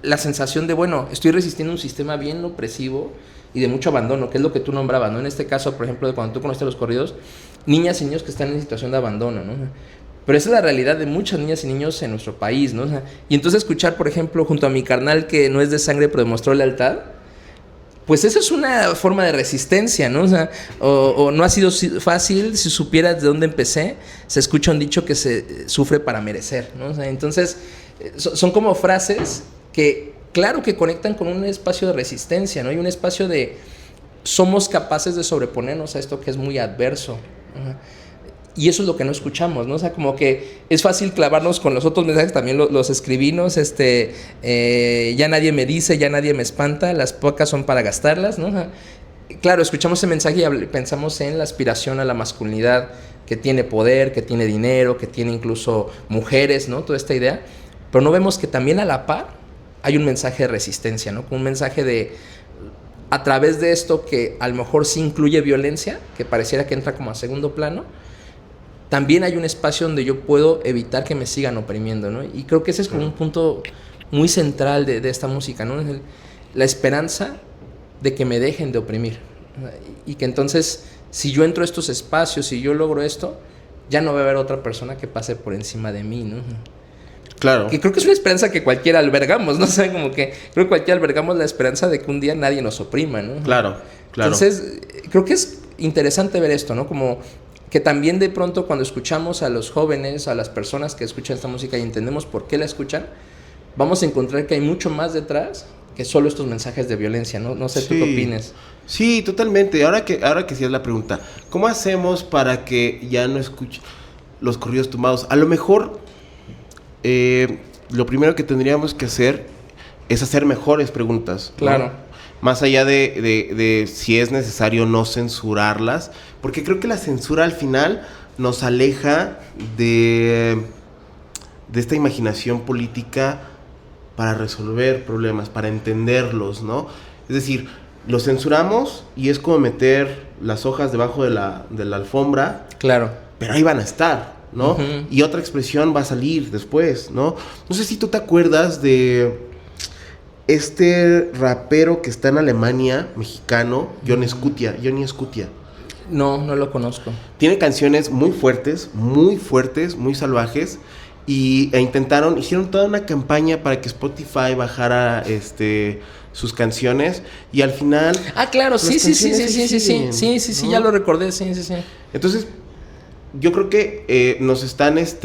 la sensación de, bueno, estoy resistiendo un sistema bien opresivo y de mucho abandono, que es lo que tú nombrabas, ¿no? En este caso, por ejemplo, de cuando tú conociste los corridos, niñas y niños que están en situación de abandono, ¿no? Pero esa es la realidad de muchas niñas y niños en nuestro país, ¿no? O sea, y entonces escuchar, por ejemplo, junto a mi carnal que no es de sangre pero demostró lealtad, pues eso es una forma de resistencia, ¿no? O sea, o no ha sido fácil, si supieras de dónde empecé, se escucha un dicho que se sufre para merecer, ¿no? O sea, entonces, son como frases que, claro que conectan con un espacio de resistencia, ¿no? Y un espacio de somos capaces de sobreponernos a esto que es muy adverso. Uh-huh. Y eso es lo que no escuchamos, ¿no? O sea, como que es fácil clavarnos con los otros mensajes, también los escribí, ¿no? Ya nadie me dice, ya nadie me espanta, las pocas son para gastarlas, ¿no? O sea, claro, escuchamos ese mensaje y pensamos en la aspiración a la masculinidad que tiene poder, que tiene dinero, que tiene incluso mujeres, ¿no? Toda esta idea, pero no vemos que también a la par hay un mensaje de resistencia, ¿no? Un mensaje de, a través de esto que a lo mejor sí incluye violencia, que pareciera que entra como a segundo plano, también hay un espacio donde yo puedo evitar que me sigan oprimiendo, ¿no? Y creo que ese es como un punto muy central de esta música, ¿no? La esperanza de que me dejen de oprimir. Y que entonces, si yo entro a estos espacios, si yo logro esto, ya no va a haber otra persona que pase por encima de mí, ¿no? Claro. Que creo que es una esperanza que cualquiera albergamos, ¿no? O sea, como que creo que cualquiera albergamos la esperanza de que un día nadie nos oprima, ¿no? Claro. Entonces, creo que es interesante ver esto, ¿no? Como que también de pronto cuando escuchamos a los jóvenes, a las personas que escuchan esta música y entendemos por qué la escuchan, vamos a encontrar que hay mucho más detrás que solo estos mensajes de violencia, ¿no? No sé, ¿tú qué opinas? Sí, totalmente. Ahora que sí es la pregunta, ¿cómo hacemos para que ya no escuchen los corridos tumbados? A lo mejor lo primero que tendríamos que hacer es hacer mejores preguntas, ¿no? Claro. Más allá de si es necesario no censurarlas, porque creo que la censura al final nos aleja de esta imaginación política para resolver problemas, para entenderlos, ¿no? Es decir, lo censuramos y es como meter las hojas debajo de la alfombra. Claro. Pero ahí van a estar, ¿no? Uh-huh. Y otra expresión va a salir después, ¿no? No sé si tú te acuerdas de este rapero que está en Alemania, mexicano, Johnny Scutia. No lo conozco. Tiene canciones muy fuertes, muy salvajes. Hicieron toda una campaña para que Spotify bajara sus canciones. Y al final... Ah, claro, sí, ya lo recordé, sí. Entonces, yo creo que nos estamos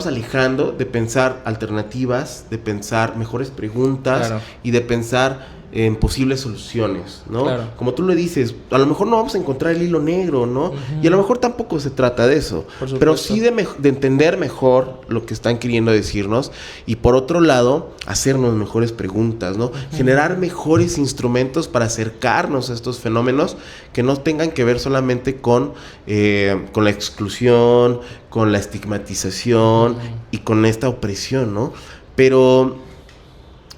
alejando de pensar alternativas, de pensar mejores preguntas, claro, y de pensar en posibles soluciones, ¿no? Claro. Como tú lo dices, a lo mejor no vamos a encontrar el hilo negro, ¿no? Y a lo mejor tampoco se trata de eso, pero sí de entender mejor lo que están queriendo decirnos y por otro lado, hacernos mejores preguntas, ¿no? Generar mejores instrumentos para acercarnos a estos fenómenos que no tengan que ver solamente con la exclusión, con la estigmatización y con esta opresión, ¿no? Pero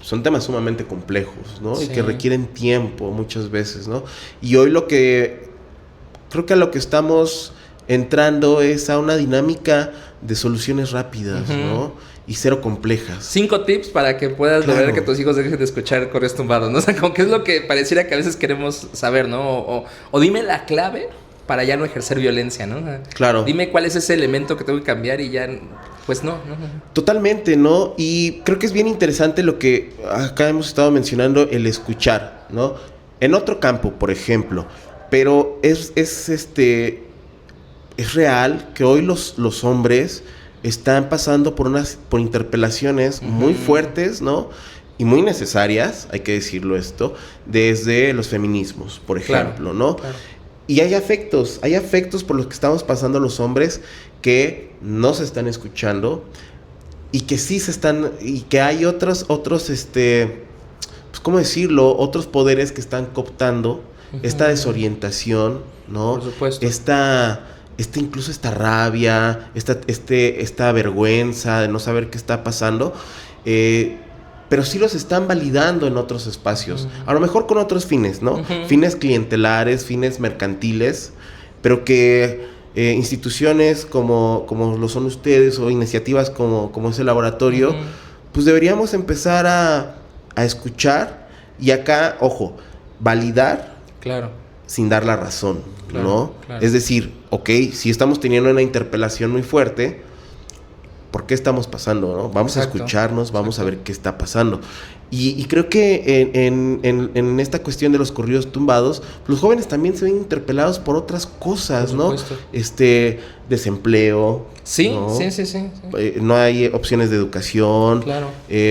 son temas sumamente complejos, ¿no? Sí. Y que requieren tiempo muchas veces, ¿no? Y hoy creo que a lo que estamos entrando es a una dinámica de soluciones rápidas, ¿no? Y cero complejas. 5 tips para que puedas lograr que tus hijos dejen de escuchar correos tumbados, ¿no? O sea, como que es lo que pareciera que a veces queremos saber, ¿no? O dime la clave para ya no ejercer violencia, ¿no? Claro. Dime cuál es ese elemento que tengo que cambiar y ya, pues no. Totalmente, ¿no? Y creo que es bien interesante lo que acá hemos estado mencionando, el escuchar, ¿no? En otro campo, por ejemplo, pero es real que hoy los hombres están pasando por interpelaciones muy fuertes, ¿no? Y muy necesarias, hay que decirlo esto, desde los feminismos, por ejemplo, ¿no? Claro. Y hay afectos por los que estamos pasando los hombres que no se están escuchando y que sí se están, y que hay otros, pues, ¿cómo decirlo? Otros poderes que están cooptando esta desorientación, ¿no? Por supuesto. Incluso esta rabia, esta vergüenza de no saber qué está pasando, pero sí los están validando en otros espacios, a lo mejor con otros fines, ¿no? Fines clientelares, fines mercantiles, pero que instituciones como lo son ustedes o iniciativas como ese laboratorio, pues deberíamos empezar a escuchar y acá, ojo, validar. Claro. Sin dar la razón, claro, ¿no? Claro. Es decir, ok, si estamos teniendo una interpelación muy fuerte, ¿por qué estamos pasando, no? Vamos a escucharnos, vamos a ver qué está pasando. Y creo que en esta cuestión de los corridos tumbados, los jóvenes también se ven interpelados por otras cosas, ¿no? Desempleo. Sí, ¿no? Sí. No hay opciones de educación. Claro.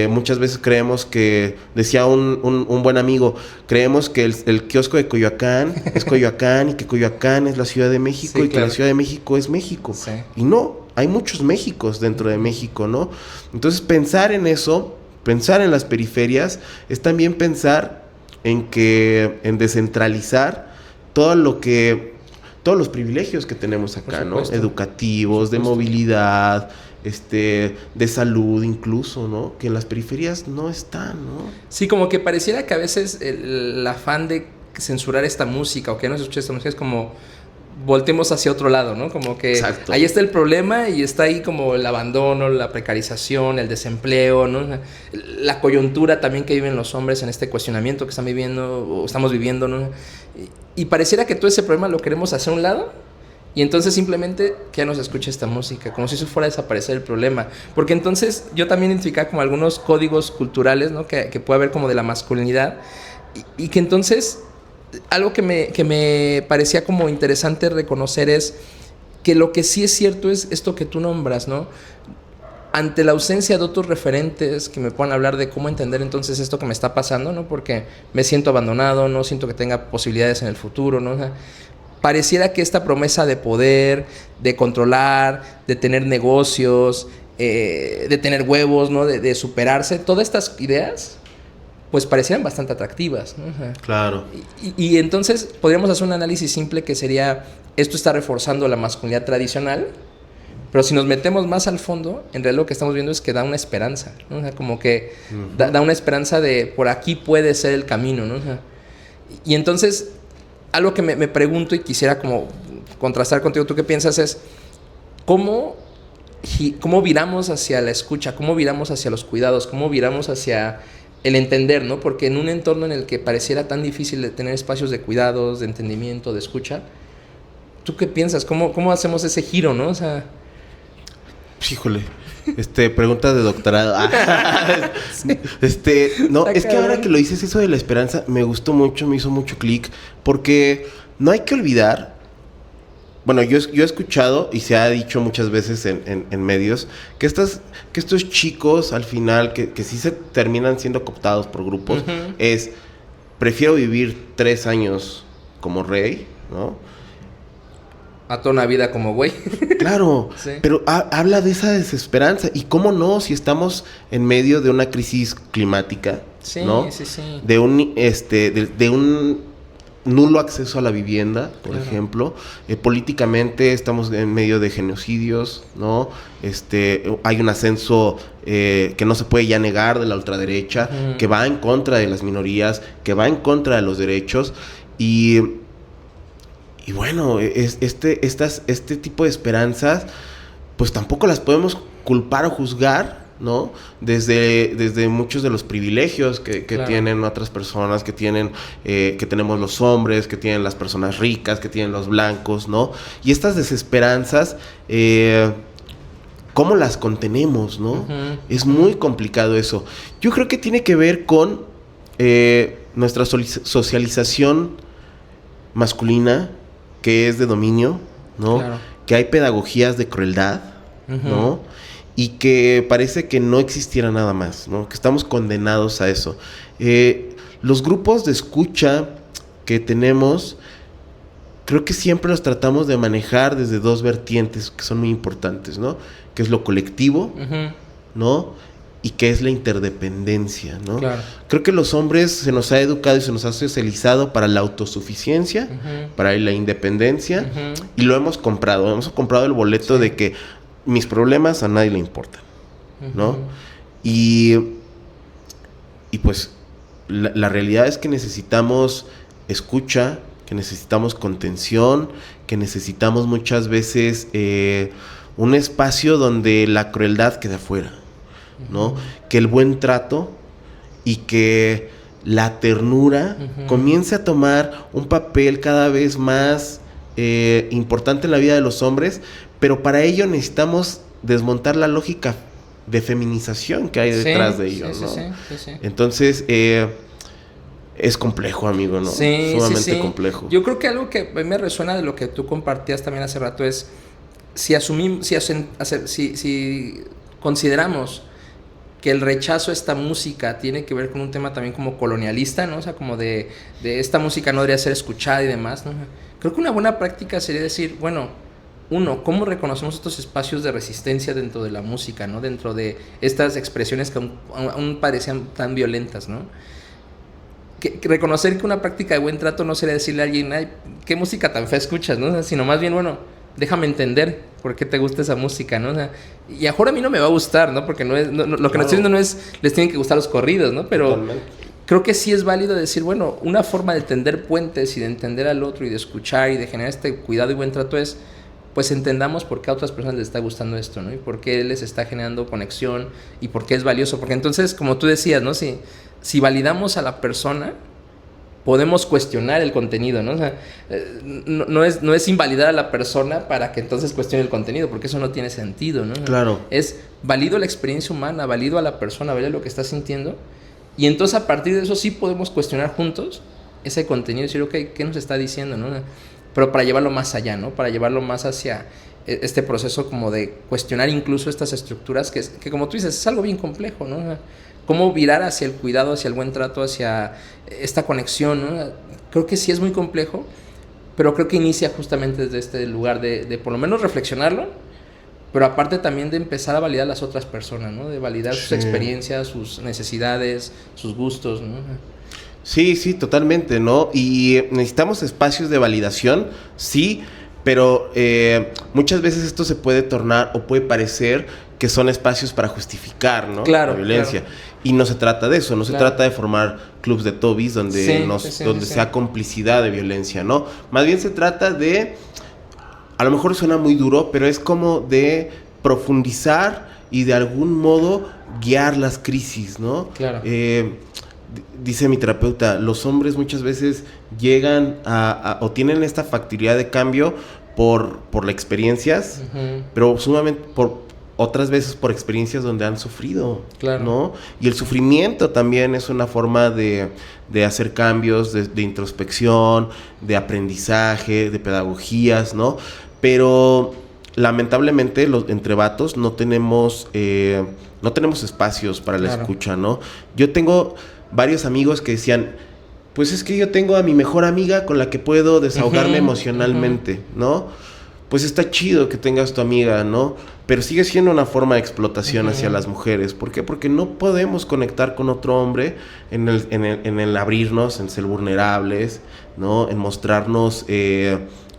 Muchas veces creemos que, decía un buen amigo, creemos que el kiosco de Coyoacán es Coyoacán y que Coyoacán es la Ciudad de México y que la Ciudad de México es México. Sí. Y no, hay muchos Méxicos dentro de México, ¿no? Entonces pensar en eso, pensar en las periferias, es también pensar en descentralizar todos los privilegios que tenemos acá, ¿no? Educativos, de movilidad, de salud incluso, ¿no? Que en las periferias no están, ¿no? Sí, como que pareciera que a veces el afán de censurar esta música o que no se escuche esta música es como voltemos hacia otro lado, ¿no? Como que Exacto. Ahí está el problema y está ahí como el abandono, la precarización, el desempleo, ¿no? La coyuntura también que viven los hombres en este cuestionamiento que están viviendo o estamos viviendo, ¿no? Y pareciera que todo ese problema lo queremos hacer a un lado y entonces simplemente que ya no se escuche esta música, como si eso fuera a desaparecer el problema. Porque entonces yo también identificaba como algunos códigos culturales, ¿no? Que puede haber como de la masculinidad y que entonces algo que me parecía como interesante reconocer es que lo que sí es cierto es esto que tú nombras, ¿no? Ante la ausencia de otros referentes que me puedan hablar de cómo entender entonces esto que me está pasando, ¿no? Porque me siento abandonado, no siento que tenga posibilidades en el futuro, ¿no? O sea, pareciera que esta promesa de poder, de controlar, de tener negocios, de tener huevos, ¿no? De superarse, todas estas ideas pues parecieran bastante atractivas, ¿no? O sea, claro. Y entonces podríamos hacer un análisis simple que sería, esto está reforzando la masculinidad tradicional, pero si nos metemos más al fondo, en realidad lo que estamos viendo es que da una esperanza, ¿no? O sea, como que da una esperanza de por aquí puede ser el camino, ¿no? O sea, y entonces, algo que me pregunto y quisiera como contrastar contigo, ¿tú qué piensas? Es, ¿cómo viramos hacia la escucha? ¿Cómo viramos hacia los cuidados? ¿Cómo viramos hacia el entender, ¿no? Porque en un entorno en el que pareciera tan difícil de tener espacios de cuidados, de entendimiento, de escucha, ¿tú qué piensas? ¿Cómo hacemos ese giro, no? O sea... Híjole, pregunta de doctorado. No, es que ahora que lo dices eso de la esperanza, me gustó mucho, me hizo mucho clic, porque no hay que olvidar. Bueno, yo he escuchado y se ha dicho muchas veces en medios que estos chicos al final que sí se terminan siendo cooptados por grupos, es prefiero vivir 3 años como rey, ¿no? A toda una vida como güey. Claro, Sí. pero habla de esa desesperanza. ¿Y cómo no? Si estamos en medio de una crisis climática, Sí, ¿no? sí. De un nulo acceso a la vivienda, por ejemplo. Políticamente estamos en medio de genocidios, ¿no? Hay un ascenso que no se puede ya negar de la ultraderecha, que va en contra de las minorías, que va en contra de los derechos. Y bueno, este tipo de esperanzas, pues tampoco las podemos culpar o juzgar, ¿no? Desde muchos de los privilegios que tienen otras personas, que tenemos los hombres, que tienen las personas ricas, que tienen los blancos, ¿no? Y estas desesperanzas, ¿cómo las contenemos, no? Es muy complicado eso. Yo creo que tiene que ver con nuestra socialización masculina, que es de dominio, ¿no? Claro. Que hay pedagogías de crueldad, ¿no? Y que parece que no existiera nada más, ¿no? Que estamos condenados a eso. Los grupos de escucha que tenemos, creo que siempre los tratamos de manejar desde dos vertientes que son muy importantes, ¿no? Que es lo colectivo, ¿no? Y que es la interdependencia, ¿no? Claro. Creo que los hombres se nos ha educado y se nos ha socializado para la autosuficiencia, para la independencia, y lo hemos comprado. Hemos comprado el boleto de que mis problemas a nadie le importan, ¿no? Y pues la realidad es que necesitamos escucha, que necesitamos contención, que necesitamos muchas veces un espacio donde la crueldad quede afuera, ¿no? Que el buen trato y que la ternura comience a tomar un papel cada vez más importante en la vida de los hombres, pero para ello necesitamos desmontar la lógica de feminización que hay detrás de ello, ¿no? Sí. Entonces, es complejo, amigo, ¿no? Sumamente complejo. Yo creo que algo que me resuena de lo que tú compartías también hace rato es, si consideramos que el rechazo a esta música tiene que ver con un tema también como colonialista, ¿no? O sea, como de esta música no debería ser escuchada y demás, ¿no? Creo que una buena práctica sería decir, bueno, ¿cómo reconocemos estos espacios de resistencia dentro de la música, ¿no? Dentro de estas expresiones que aún parecían tan violentas, ¿no? Que reconocer que una práctica de buen trato no sería decirle a alguien, ay, ¿qué música tan fea escuchas, no? Sino más bien, bueno, déjame entender por qué te gusta esa música, ¿no? O sea, y ahora a mí no me va a gustar, ¿no? Porque lo que no estoy diciendo no es les tienen que gustar los corridos, ¿no? Pero totalmente. Creo que sí es válido decir, bueno, una forma de tender puentes y de entender al otro y de escuchar y de generar este cuidado y buen trato es, pues entendamos por qué a otras personas les está gustando esto, ¿no? Y por qué les está generando conexión y por qué es valioso. Porque entonces, como tú decías, ¿no? Si validamos a la persona, podemos cuestionar el contenido, ¿no? O sea, no es invalidar a la persona para que entonces cuestione el contenido, porque eso no tiene sentido, ¿no? Claro. Es valido la experiencia humana, valido a la persona, valido lo que está sintiendo, y entonces a partir de eso sí podemos cuestionar juntos ese contenido y decir, ok, ¿qué nos está diciendo, no? Pero para llevarlo más allá, ¿no? Para llevarlo más hacia este proceso como de cuestionar incluso estas estructuras que como tú dices, es algo bien complejo, ¿no? Cómo virar hacia el cuidado, hacia el buen trato, hacia esta conexión, ¿no? Creo que sí es muy complejo, pero creo que inicia justamente desde este lugar de por lo menos reflexionarlo, pero aparte también de empezar a validar a las otras personas, ¿no? De validar sus experiencias, sus necesidades, sus gustos, ¿no? Sí, totalmente, ¿no? Y necesitamos espacios de validación, sí, pero muchas veces esto se puede tornar o puede parecer que son espacios para justificar, ¿no? Claro, la violencia. Claro. Y no se trata de eso, no se trata de formar clubs de tobis donde sea complicidad de violencia, ¿no? Más bien se trata de, a lo mejor suena muy duro, pero es como de profundizar y de algún modo guiar las crisis, ¿no? Claro. Dice mi terapeuta, los hombres muchas veces llegan o tienen esta facilidad de cambio por las experiencias, pero sumamente otras veces por experiencias donde han sufrido, claro, ¿no? Y el sufrimiento también es una forma de hacer cambios, de introspección, de aprendizaje, de pedagogías, ¿no? Pero lamentablemente entre vatos no tenemos espacios para la escucha, ¿no? Yo tengo varios amigos que decían, pues es que yo tengo a mi mejor amiga con la que puedo desahogarme emocionalmente, ¿no? Pues está chido que tengas tu amiga, ¿no? Pero sigue siendo una forma de explotación hacia las mujeres. ¿Por qué? Porque no podemos conectar con otro hombre en el abrirnos, en ser vulnerables, ¿no? En mostrarnos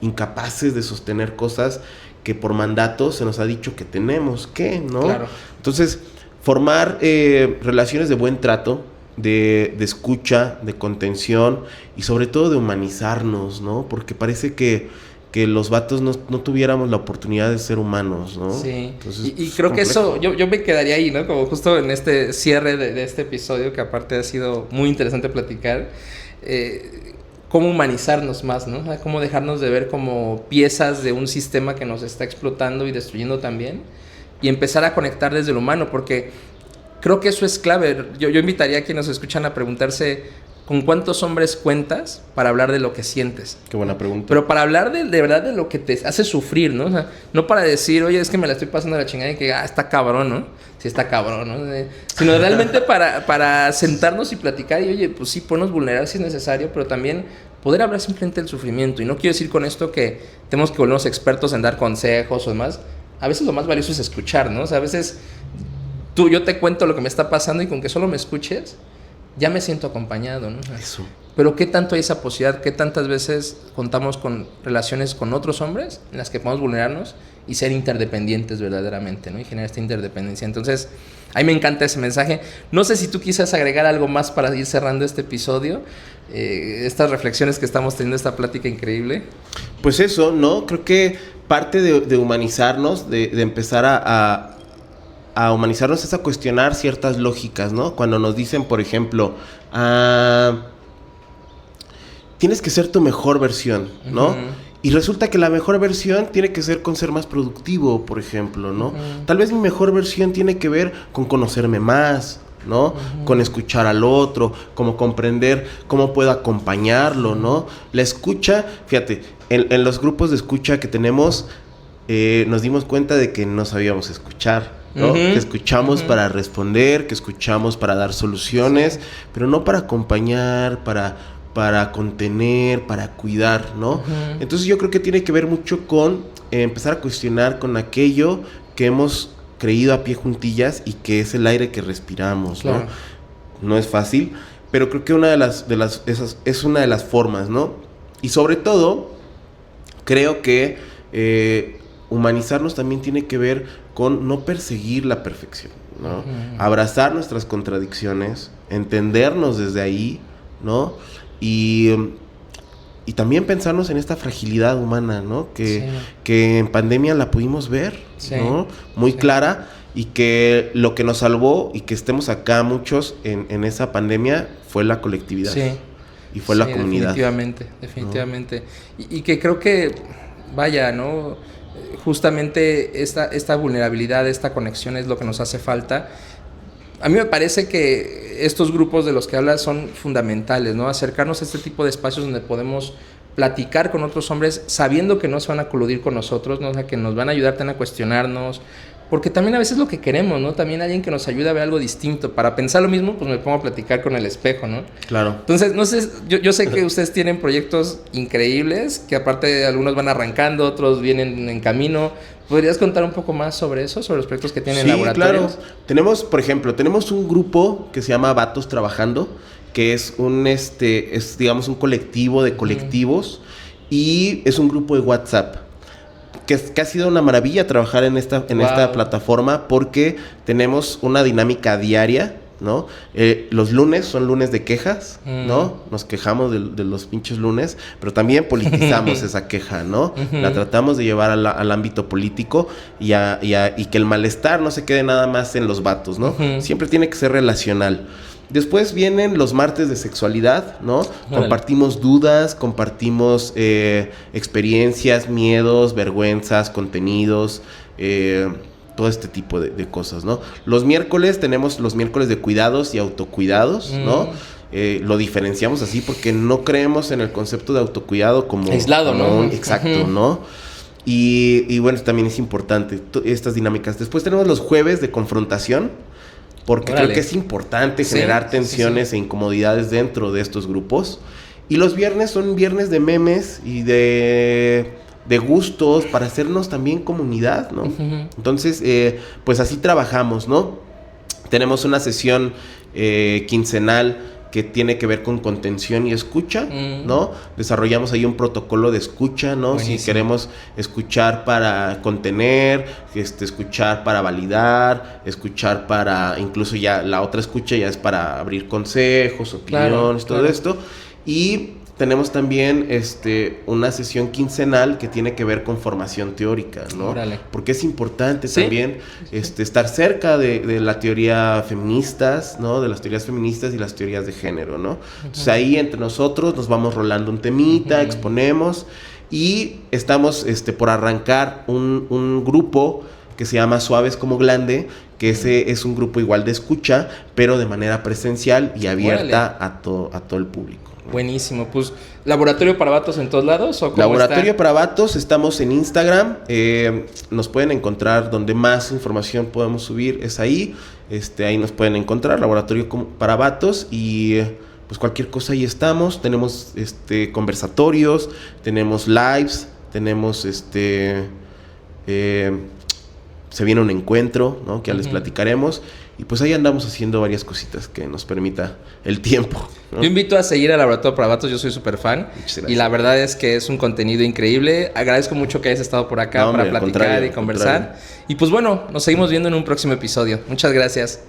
incapaces de sostener cosas que por mandato se nos ha dicho que tenemos que, ¿no? Claro. Entonces, formar relaciones de buen trato, de escucha, de contención y sobre todo de humanizarnos, ¿no? Porque parece que los vatos no tuviéramos la oportunidad de ser humanos, ¿no? Sí, entonces, y creo que eso, yo me quedaría ahí, ¿no? Como justo en este cierre de este episodio, que aparte ha sido muy interesante platicar, cómo humanizarnos más, ¿no? Cómo dejarnos de ver como piezas de un sistema que nos está explotando y destruyendo también, y empezar a conectar desde lo humano, porque creo que eso es clave. Yo invitaría a quienes nos escuchan a preguntarse, ¿con cuántos hombres cuentas para hablar de lo que sientes? Qué buena pregunta. Pero para hablar de verdad de lo que te hace sufrir, ¿no? O sea, no para decir, oye, es que me la estoy pasando a la chingada y que, está cabrón, ¿no? Sí, está cabrón, ¿no? Sino realmente para sentarnos y platicar y, oye, pues sí, podernos vulnerar si es necesario, pero también poder hablar simplemente del sufrimiento. Y no quiero decir con esto que tenemos que volvernos expertos en dar consejos o demás. A veces lo más valioso es escuchar, ¿no? O sea, a veces yo te cuento lo que me está pasando y con que solo me escuches, ya me siento acompañado, ¿no? Eso. Pero ¿qué tanto hay esa posibilidad? ¿Qué tantas veces contamos con relaciones con otros hombres en las que podemos vulnerarnos y ser interdependientes verdaderamente, ¿no? Y generar esta interdependencia. Entonces, a mí me encanta ese mensaje. No sé si tú quisieras agregar algo más para ir cerrando este episodio, estas reflexiones que estamos teniendo, esta plática increíble. Pues eso, ¿no? Creo que parte de humanizarnos, de empezar a humanizarnos es a cuestionar ciertas lógicas, ¿no? Cuando nos dicen, por ejemplo, tienes que ser tu mejor versión, ¿no? Y resulta que la mejor versión tiene que ser con ser más productivo, por ejemplo, ¿no? Tal vez mi mejor versión tiene que ver con conocerme más, ¿no? Con escuchar al otro, como comprender cómo puedo acompañarlo, ¿no? La escucha, fíjate, en los grupos de escucha que tenemos, nos dimos cuenta de que no sabíamos escuchar, ¿no? Que escuchamos para responder, que escuchamos para dar soluciones, pero no para acompañar, para contener, para cuidar, ¿no? Entonces yo creo que tiene que ver mucho con empezar a cuestionar con aquello que hemos creído a pie juntillas y que es el aire que respiramos, ¿no? Claro. No es fácil, pero creo que esas es una de las formas, ¿no? Y sobre todo, creo que humanizarnos también tiene que ver con no perseguir la perfección, ¿no? Abrazar nuestras contradicciones, entendernos desde ahí, ¿no? Y también pensarnos en esta fragilidad humana, ¿no? Que en pandemia la pudimos ver, ¿no? Muy clara, y que lo que nos salvó y que estemos acá muchos en esa pandemia fue la colectividad. Y fue la comunidad. Definitivamente. ¿No? Y que creo que, vaya, ¿no? Justamente esta vulnerabilidad, esta conexión es lo que nos hace falta. A mí me parece que estos grupos de los que hablas son fundamentales, ¿no? Acercarnos a este tipo de espacios donde podemos platicar con otros hombres sabiendo que no se van a coludir con nosotros, ¿no? O sea, que nos van a ayudar a cuestionarnos, porque también a veces es lo que queremos, ¿no? También alguien que nos ayude a ver algo distinto. Para pensar lo mismo, pues me pongo a platicar con el espejo, ¿no? Claro. Entonces, no sé, yo sé que ustedes tienen proyectos increíbles, que aparte algunos van arrancando, otros vienen en camino. ¿Podrías contar un poco más sobre eso, sobre los proyectos que tienen en laboratorios? Sí, claro. Tenemos, por ejemplo, un grupo que se llama Vatos Trabajando, que es digamos, un colectivo de colectivos, y es un grupo de WhatsApp. Que ha sido una maravilla trabajar en esta plataforma, porque tenemos una dinámica diaria, ¿no? Los lunes son lunes de quejas, ¿no? Nos quejamos de los pinches lunes, pero también politizamos esa queja, ¿no? La tratamos de llevar al ámbito político y que el malestar no se quede nada más en los vatos, ¿no? Siempre tiene que ser relacional. Después vienen los martes de sexualidad, ¿no? Compartimos dudas, compartimos experiencias, miedos, vergüenzas, contenidos, todo este tipo de cosas, ¿no? Los miércoles tenemos los miércoles de cuidados y autocuidados, ¿no? Lo diferenciamos así porque no creemos en el concepto de autocuidado como aislado, ¿no? Exacto, ¿no? Y bueno, también es importante estas dinámicas. Después tenemos los jueves de confrontación, porque Órale. creo que es importante generar tensiones e incomodidades dentro de estos grupos. Y los viernes son viernes de memes y de gustos para hacernos también comunidad, ¿no? Uh-huh. Entonces, pues así trabajamos, ¿no? Tenemos una sesión quincenal que tiene que ver con contención y escucha, ¿no? Desarrollamos ahí un protocolo de escucha, ¿no? Buenísimo. Si queremos escuchar para contener, escuchar para validar, escuchar para... Incluso ya la otra escucha ya es para abrir consejos, opiniones, todo esto. Y tenemos también una sesión quincenal que tiene que ver con formación teórica, ¿no? Órale. Porque es importante también estar cerca de la teoría feministas, ¿no? De las teorías feministas y las teorías de género, ¿no? Entonces ahí entre nosotros nos vamos rolando un temita, exponemos y estamos por arrancar un grupo que se llama Suaves como Glande, que ese es un grupo igual de escucha, pero de manera presencial y abierta a todo el público. Buenísimo, pues ¿laboratorio para vatos en todos lados? ¿O cómo Laboratorio está? para vatos, estamos en Instagram, nos pueden encontrar donde más información podemos subir, es ahí, ahí nos pueden encontrar, Laboratorio para vatos y pues cualquier cosa ahí estamos, tenemos conversatorios, tenemos lives, tenemos se viene un encuentro, ¿no? Que ya les platicaremos. Y pues ahí andamos haciendo varias cositas que nos permita el tiempo, ¿no? Yo invito a seguir a Laboratorio para Vatos, yo soy súper fan. Muchas gracias. Y la verdad es que es un contenido increíble. Agradezco mucho que hayas estado por acá para platicar y conversar. Y pues bueno, nos seguimos viendo en un próximo episodio. Muchas gracias.